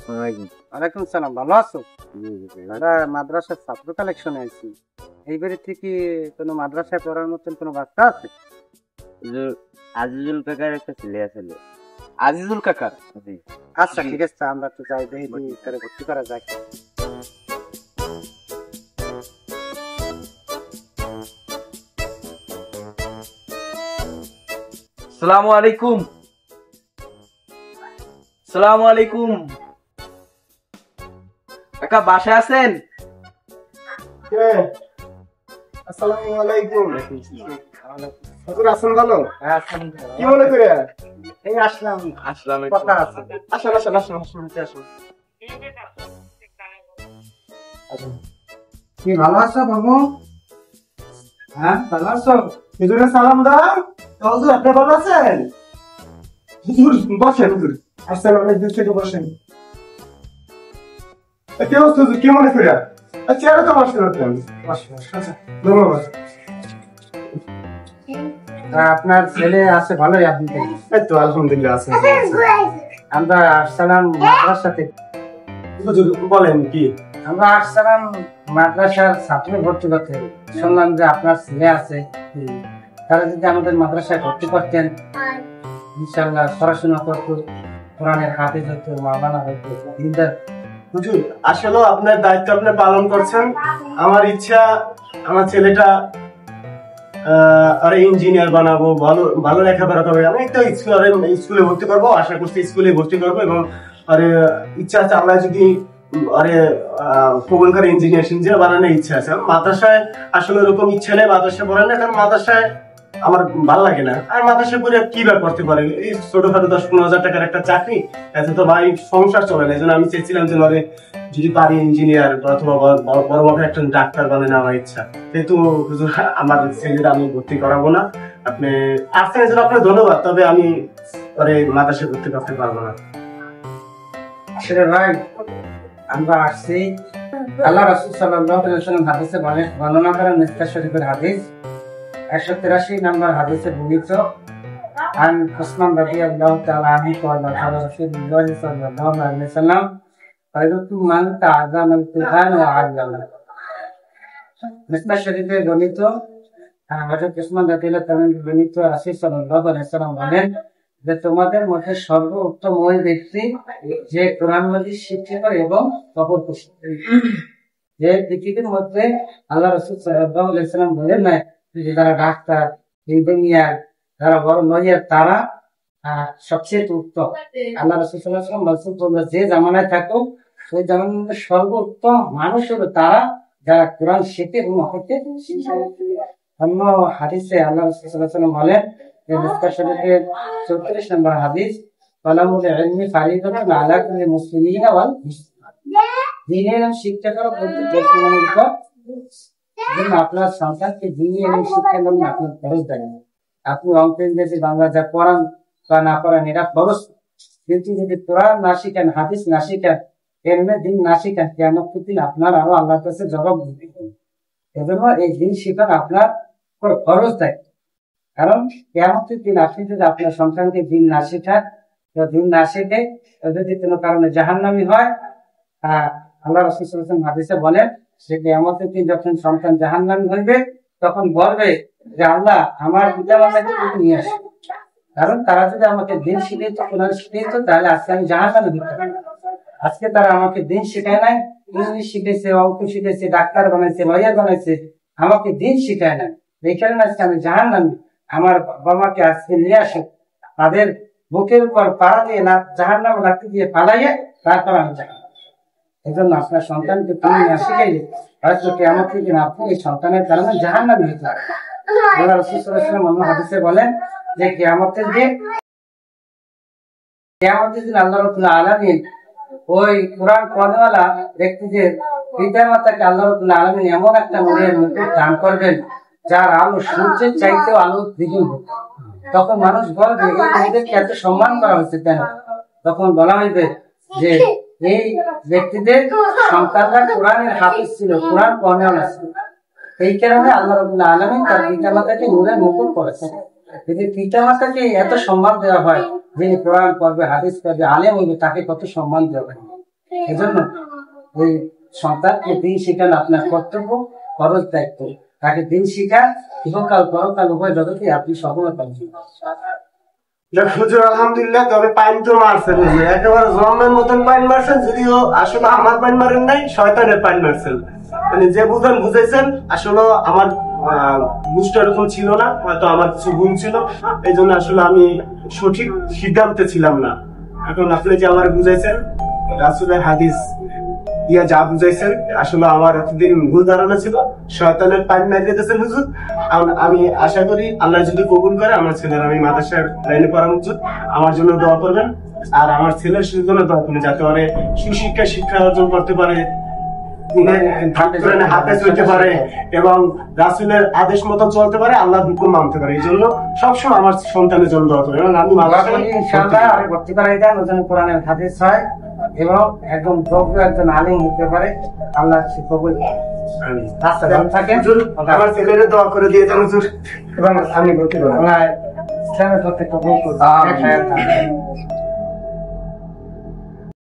ওয়ালাইকুম সালাম, ভালো আছো? আমরা মাদ্রাসার ছাত্র কালেকশনে আছি। এইবারে থেকে কোনো মাদ্রাসায় পড়ার মতন কোনো বাচ্চা আছে? আজিজুল কাকার একটা ছেলে আছে। আজিজুল কাকার? জি। আচ্ছা ঠিক আছে, আমরা তো যাই দেখি তারে ভর্তি করা যায়। সালামু আলাইকুম। সালামু আলাইকুম কাকা, বাসায় আছেন? আসসালামু আলাইকুম। হুজুর আছেন ভালো? কি মনে করে? এই আসলাম, আসসালাম কথা আছে। আসেন আসেন আসেন আসেন আসেন। কি ভালো আছো বাবু? হ্যাঁ ভালো আছো? হুজুরের সালাম দাও। হুজুর আপনি ভালো আছেন? হুজুর বসেন হুজুর। আসসালামু আলাইকুম, থেকে বসেন। কে হুজুর কি মনে করে? চেয়ারে তো বসতে পারতেন। আচ্ছা ধন্যবাদ। আপনার ছেলে আছে ভালোই? আপনি এই তো আলহামদুলিল্লাহ আছেন। আমরা আসসালাম মাদ্রাসা থেকে। হুজুর বলেন কি? আমরা আসসালাম মাদ্রাসার ছাত্র ভর্তি করতে। শুনলাম যে আপনার ছেলে আছে, তারা যদি আমাদের মাদ্রাসায় ভর্তি করতেন, ইনশাআল্লাহ পড়াশোনা করতো, কোরআনের হাফেজ হতো, মাওলানা হতো, দিনদার। হুজুর আসলে আপনার দায়িত্ব আপনি পালন করছেন। আমার ইচ্ছা আমার ছেলেটা আরে ইঞ্জিনিয়ার বানাবো, ভালো ভালো লেখাপড়া করবে। আমি একটা স্কুলে ভর্তি করবো, আশা করছি স্কুলে ভর্তি করবো। এবং আরে ইচ্ছা আছে আল্লাহ যদি আরে কবুল করে ইঞ্জিনিয়ার বানানোর ইচ্ছা আছে। মাদ্রাসায় আসলে এরকম ইচ্ছা নেই মাদ্রাসায় পড়ার না, কারণ মাদ্রাসায় আমার ভালো লাগে না। আর মাদ্রাসায় পড়ে কি বা করতে পারে? এই ছোটখাটো 10-15 হাজার টাকার একটা চাকরি, এত তো ভাই সংসার চলে না। এই জন্য আমি চেয়েছিলাম যে যদি পারি ইঞ্জিনিয়ার অথবা বড় বড় একজন ডাক্তার বানানো আমার ইচ্ছা। কিন্তু হুজুর আমার ছেলেটা আমি ভর্তি করাবো না। আপনি আসছেন এই জন্য আপনার ধন্যবাদ, তবে আমি পরে মাদ্রাসায় ভর্তি করতে পারবো না। আসলে ভাই আমরা আসছি, আল্লাহ রাসূল সাল্লাল্লাহু আলাইহি ওয়াসাল্লাম হাদিসে বর্ণনা করেন, মিসকাত শরীফের হাদিস 183 নম্বর হাদিসে বর্ণিত, عن عثمان رضي الله تعالى عنه قال قال رسول الله صلى الله عليه وسلم خيركم من تعلم القرآن وعلمه। মিসকাত শরীফে বর্ণিত হযরত উসমান রাদিয়াল্লাহু তাআলা বর্ণিত, রাসূল সাল্লাল্লাহু আলাইহি ওয়াসাল্লাম বলেন যে তোমাদের মধ্যে সর্বোত্তম ওই ব্যক্তি যে কোরআন মাজিদ শিক্ষা করে এবং কবর করে। যে পৃথিবীর মধ্যে আল্লাহ রাসূল সাল্লাল্লাহু আলাইহি ওয়াসাল্লাম বলেন না যে যারা ডাক্তার, ইঞ্জিনিয়ার, যারা বড় লয়ার, তারা সবচেয়ে উত্তম। আল্লাহ রাসূল সাল্লাল্লাহু আলাইহি ওয়াসাল্লাম বলেছেন তোমরা যে জামানায় থাকো সেই জামানার মধ্যে সর্বোত্তম মানুষ হলো তারা যারা কোরআন শিখে এবং হতে শিখে। অন্য হাদিসে আল্লাহ রাসূল সাল্লাল্লাহু আলাইহি ওয়াসাল্লাম বলেন যে মিসকাত শরীফের 34 নম্বর হাদিস, তালামুল ইলমি ফারিদাতুন আলা কুল্লি মুসলিমিন ওয়াল মুসলিমাত। দ্বীনের শিক্ষা করা প্রত্যেক মুসলমানের উপর। যেন আপনার সন্তানকে দ্বীনের শিক্ষা দেন, আপনার ফরজ দেন। আপনি অঙ্ক ইংরেজি বাংলা যা পড়ান বা না পড়ান এটা ফরজ, কিন্তু যদি কোরআন না শিখেন, হাদিস না শিখেন, এলমে দ্বীন না শিখেন, কিয়ামতের দিন আপনার আরো আল্লাহর কাছে জবাব দিতে হবে। এজন্য এই দ্বীন শিখা আপনার ফরজ দায়িত্ব। কারণ কিয়ামতের দিন আপনি যদি আপনার সন্তানকে দ্বীন না শেখান, দ্বীন না শেখে যদি কোনো কারণে জাহান্নামী হয়, আল্লাহ রাসূল সাল্লাল্লাহু আলাইহি ওয়াসাল্লাম হাদিসে বলেন যে কিয়ামতের দিন যখন সন্তান জাহান্নামী হইবে তখন বলবে যে আল্লাহ আমার পিতামাতাকে তুমি নিয়ে আসো, কারণ তারা যদি আমাকে দিন শিখিয়ে তো কোরআন শিখিয়ে তো তাহলে আজকে আমি জাহান্নামে দিতাম। আজকে তারা আমাকে দিন শেখায় নাই, ইংলিশ শিখেছে, অঙ্ক শিখেছে, ডাক্তার বানাইছে, লয়ার বানাইছে, আমাকে দিন শিখায় না। এই কারণে আজকে আমি জাহান্নামী। আমার বাবা মাকে আজকে নিয়ে আসো, তাদের বুকের উপর পাড়া দিয়ে না জাহান্নামে লাঠি দিয়ে পালাইয়ে তারপর আমি জাহান্নামে। এই জন্য আপনার সন্তানকে তুমি না শিখাইলে হয়তো কিয়ামতের দিন আপনি এই সন্তানের কারণে জাহান্নামী হতে পারেন। আল্লাহ রাসূল সাল্লাল্লাহু আলাইহি ওয়াসাল্লাম অন্য হাদিসে বলেন যে কিয়ামতের দিন আল্লাহ রাব্বুল আলামিন ওই কোরআন পড়নেওয়ালা ব্যক্তিদের পিতা মাতাকে আল্লাহ রাব্বুল আলামিন এমন একটা নূরের মুকুট দান করবেন যার আলো সূর্যের চাইতেও আলো দ্বিগুণ হবে। তখন মানুষ বলবে এদেরকে এত সম্মান করা হয়েছে কেন? তখন বলা হইবে যে এই ব্যক্তিদের সন্তানরা কোরআনের হাফেজ ছিল, কোরআন পড়নেওয়ালা ছিল। এই কারণে আল্লাহ রাব্বুল আলামিন তার পিতা মাতাকে নূরের মুকুট করেছেন। যদি পিতা মাতাকে এত সম্মান দেওয়া হয়, যিনি কোরআন পড়বে, হাদিস পড়বে, আলেম হইবে, তাকে কত সম্মান দেওয়া হয়। এজন্য ওই সন্তানকে দিন শিখানো আপনার কর্তব্য, ফরজ দায়িত্ব। তাকে দিন শিখা ইহকাল পরকাল উভয় জগতে আপনি সফলতা পাবেন। হুজুর আলহামদুলিল্লাহ, তবে পাইন তো মারছেন হুজুর, একেবারে জন্মের মতন পাইন মারছেন, যদিও আসলে আমার পাইন মারেন নাই, শয়তানের পাইন মারছেন। মানে যে বুঝেন বুঝাইছেন, আসলে আমার বুঝটা এরকম ছিল না, হয়তো আমার কিছু ভুল ছিল, এই জন্য আসলে আমি সঠিক সিদ্ধান্তে ছিলাম না। এখন আপনি যে আমার বুঝাইছেন রাসূলের হাদিস দিয়া যা বুঝাইছেন, আসলে আমার এতদিন ভুল ধারণা ছিল, শয়তানের পাইন মারিয়ে দিয়েছেন হুজুর। আমি আশা করি আল্লাহ যদি কবুল করে আমার ছেলের আমি মাদ্রাসার লাইনে পড়ানো উচিত। আমার জন্য দোয়া করবেন, আর আমার ছেলের জন্য দোয়া করবেন, যাতে ওরে শিক্ষা অর্জন করতে পারে, হাতে চলতে পারে এবং রাসূলের আদেশ মতো চলতে পারে, আল্লাহর হুকুম মানতে পারে। এই জন্য সবসময় আমার সন্তানের জন্য দোয়া করবেন এবং আমি ইনশাআল্লাহ আমি ভর্তি করাই দেন, ওজন কোরআনের হাদিস হয় এবং একদম যোগ্য একজন আলিম হতে পারে। আল্লাহ কবুল রাস্তা ভালো থাকেন। আমার ছেলের দোয়া করে দিয়েছেন হুজুর, এবং আমি ভর্তি করবো ইসলামের প্রত্যেকটা